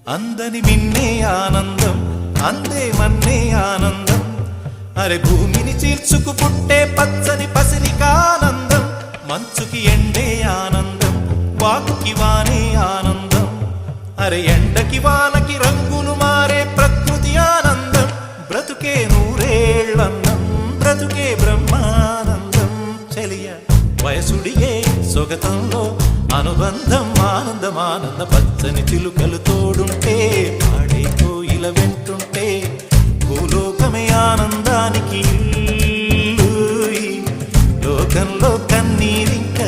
అందని మిన్నే ఆనందం అందే మన్నే ఆనందం అరే భూమిని చీల్చుకు పుట్టే పచ్చని పసిరికానందం మంచుకి ఎండే ఆనందం వాకుకి వానే ఆనందం అరే ఎండకి వానకి రంగులు మారే ప్రకృతి ఆనందం బ్రతుకే నూరేళ్ళన్నం బ్రతుకే బ్రహ్మానందం చెలియ వయసుడిగే సొగతంలో అనుబంధం ఆనందం ఆనంద పచ్చని చిలుకలు తోడుంటే పాడే కోయిల వెంటుంటే భూలోకమే ఆనందానికి లోకంలో కన్నీరింక